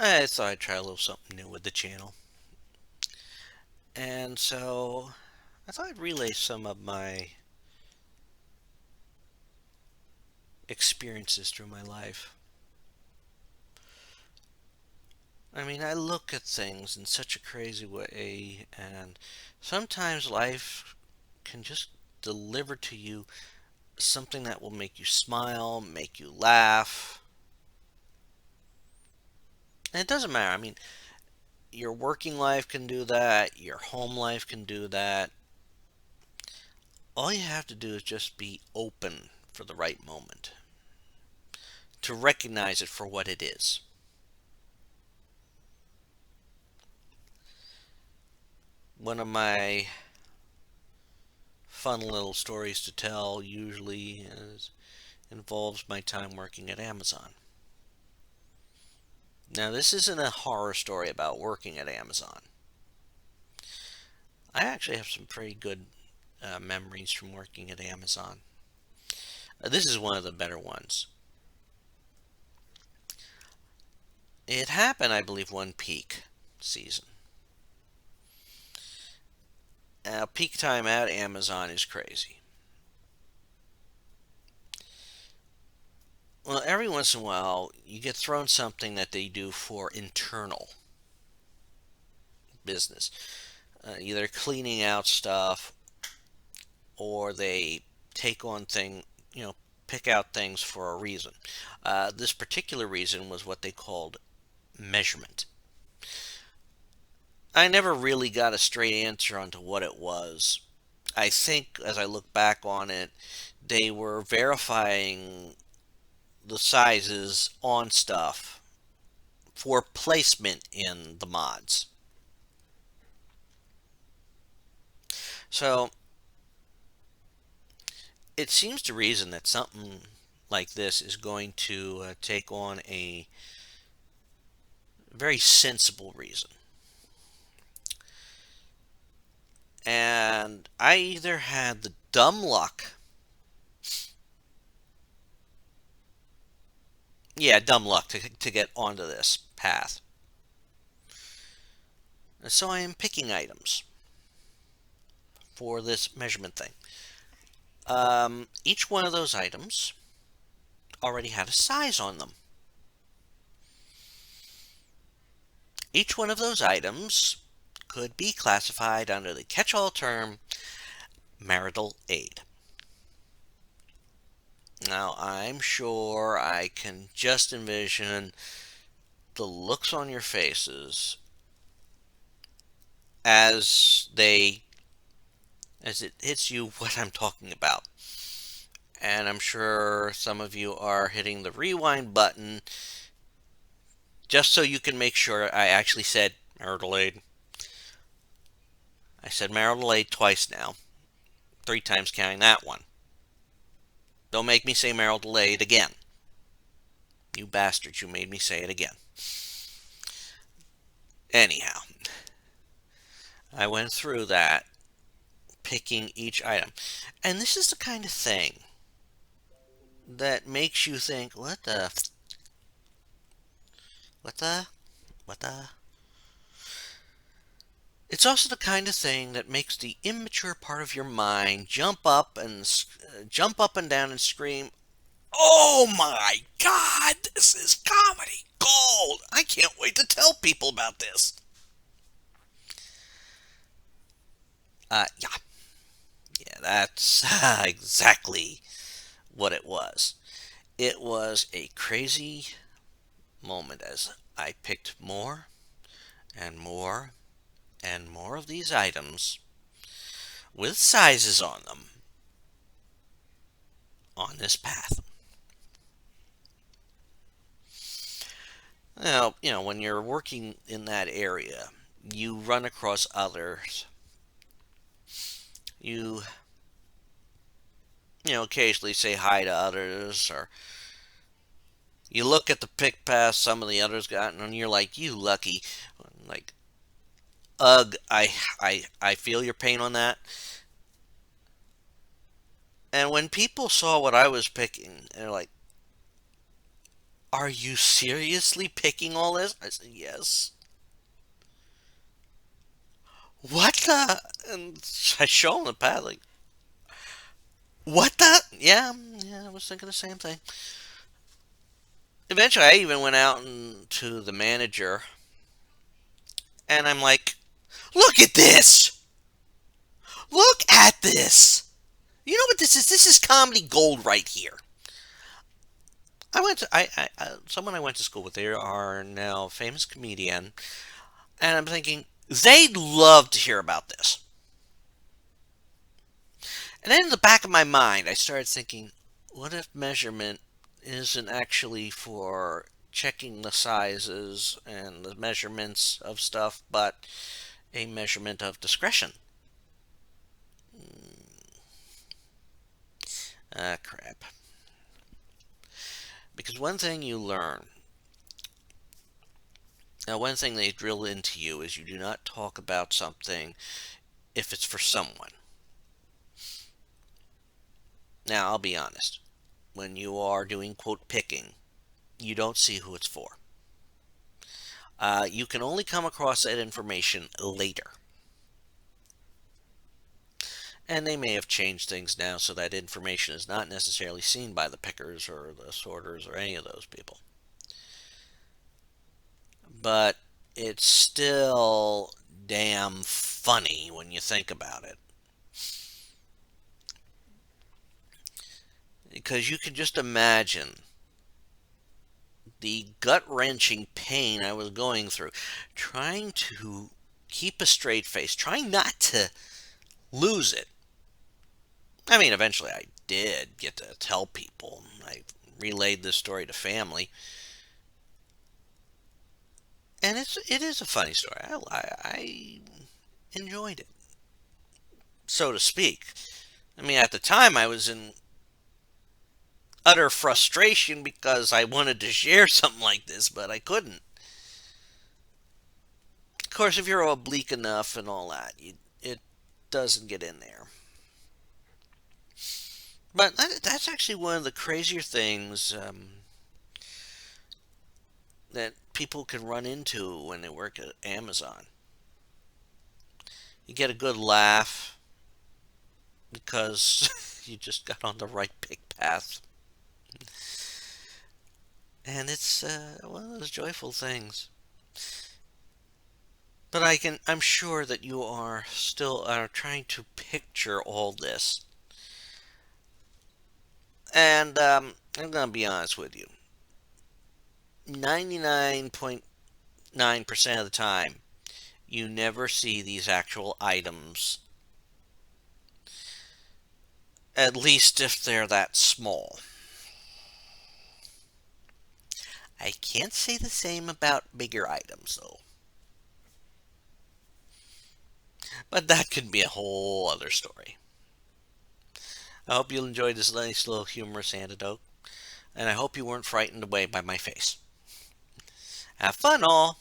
I thought I'd try a little something new with the channel. And so I thought I'd relay some of my experiences through my life. I mean, I look at things in such a crazy way, and sometimes life can just deliver to you something that will make you smile, make you laugh. And it doesn't matter. I mean, your working life can do that, your home life can do that. All you have to do is just be open for the right moment, to recognize it for what it is. One of my fun little stories to tell usually involves my time working at Amazon. Now, this isn't a horror story about working at Amazon. I actually have some pretty good memories from working at Amazon. This is one of the better ones. It happened, I believe, one peak season. Peak time at Amazon is crazy. Well, every once in a while, you get thrown something that they do for internal business, either cleaning out stuff or they take on pick out things for a reason. This particular reason was what they called measurement. I never really got a straight answer onto what it was. I think as I look back on it, they were verifying the sizes on stuff for placement in the mods. So it seems to reason that something like this is going to take on a very sensible reason. And I either had the dumb luck, yeah, dumb luck to get onto this path. And so I am picking items for this measurement thing. Each one of those items already had a size on them. Each one of those items could be classified under the catch-all term marital aid. Now, I'm sure I can just envision the looks on your faces as they as it hits you what I'm talking about. And I'm sure some of you are hitting the rewind button just so you can make sure I actually said marital aid. I said marital aid twice now, 3 times counting that one. Don't make me say marital aid again. You bastards, you made me say it again. Anyhow, I went through that, picking each item. And this is the kind of thing that makes you think, what the, what the? It's also the kind of thing that makes the immature part of your mind jump up and down and scream, "Oh my God, this is comedy gold! I can't wait to tell people about this." Yeah, yeah, that's exactly what it was. It was a crazy moment as I picked more and more and more of these items with sizes on them on this path. Now, when you're working in that area, you run across others. You, occasionally say hi to others, or you look at the pick path some of the others got, and you're like, you lucky. Like, ugh, I feel your pain on that. And when people saw what I was picking, they're like, Are you seriously picking all this? I said, yes. What the? And I show him the pad, like, what the? Yeah, yeah, I was thinking the same thing. Eventually, I even went out to the manager, and I'm like, look at this! Look at this! You know what this is? This is comedy gold right here. I went to someone I went to school with. They are now a famous comedian, and I'm thinking they'd love to hear about this. And then in the back of my mind, I started thinking, what if measurement isn't actually for checking the sizes and the measurements of stuff, but a measurement of discretion? Ah, crap. Because one thing you learn, now one thing they drill into you is you do not talk about something if it's for someone. Now, I'll be honest. When you are doing quote picking, you don't see who it's for. You can only come across that information later. And they may have changed things now so that information is not necessarily seen by the pickers or the sorters or any of those people. But it's still damn funny when you think about it. Because you can just imagine the gut wrenching pain I was going through, trying to keep a straight face, trying not to lose it. I mean, eventually I did get to tell people. I relayed this story to family, and it is a funny story. I enjoyed it, so to speak. I mean, at the time I was in utter frustration because I wanted to share something like this, but I couldn't. Of course, if you're oblique enough and all that, it doesn't get in there. But that's actually one of the crazier things that people can run into when they work at Amazon. You get a good laugh because you just got on the right pick path. And it's one of those joyful things. But I'm sure that you are still are trying to picture all this. And I'm going to be honest with you. 99.9% of the time, you never see these actual items, at least if they're that small. I can't say the same about bigger items, though. But that could be a whole other story. I hope you'll enjoy this nice little humorous anecdote, and I hope you weren't frightened away by my face. Have fun, all!